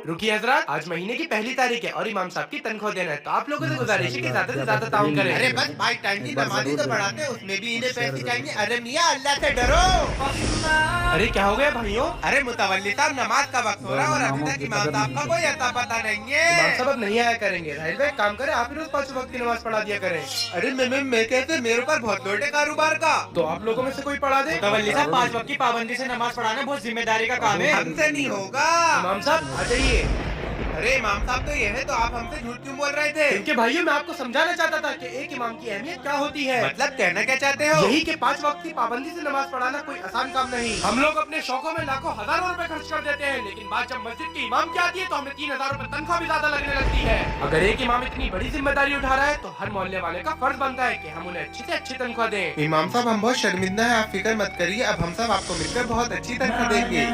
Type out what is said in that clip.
रुकिए हजरत, आज महीने की पहली तारीख है और इमाम साहब की तनख्वाह देना है, तो आप लोगों से गुजारिश है कि ज्यादा से ज्यादा ताउन करें। अरे बस भाई टाइम की नमाज़ी तो पढ़ाते हैं, उसमें भी इन्हें पैसे चाहिए। अरे मियाँ अल्लाह से डरो। अरे क्या हो गया भाइयों? अरे मुतवल्ली साहब नमाज का वक्त हो रहा है और अभी तक इमाम साहब का कोई अता पता नहीं इमाम है। साहब अब नहीं आया करेंगे। राहिल भाई काम करें, आप ही रोज 5 वक्त की नमाज पढ़ा दिया करें। अरे मैं कहते मेरे ऊपर बहुत लोड है कारोबार का। तो आप लोगों में से कोई पढ़ा दे। मुतवल्ली साहब 5 वक्त की पाबंदी से नमाज पढ़ाना बहुत जिम्मेदारी का काम है। हमसे नहीं होगा। इमाम साहब आ जाइए। अरे इमाम साहब तो ये है, तो आप हमसे झूठ क्यों बोल रहे थे? क्योंकि भाइयों मैं आपको समझाना चाहता था कि एक इमाम की अहमियत क्या होती है। मतलब कहना क्या चाहते हो? यही कि 5 वक्त की पाबंदी से नमाज पढ़ाना कोई आसान काम नहीं। हम लोग अपने शौकों में लाखों हजारों रुपए खर्च कर देते हैं, लेकिन बात जब मस्जिद के इमाम की आती है तो हमें 3000 रुपए तनख्वाह भी ज्यादा लगने लगती है। अगर एक इमाम इतनी बड़ी जिम्मेदारी उठा रहा है तो हर मोहल्ले वाले का फर्ज बनता है कि हम उन्हें अच्छी से अच्छी तनख्वाह दें। इमाम साहब हम बहुत शर्मिंदा हैं, आप फिक्र मत करिए, अब हम सब आपको मिलकर बहुत अच्छी तनख्वाह देंगे।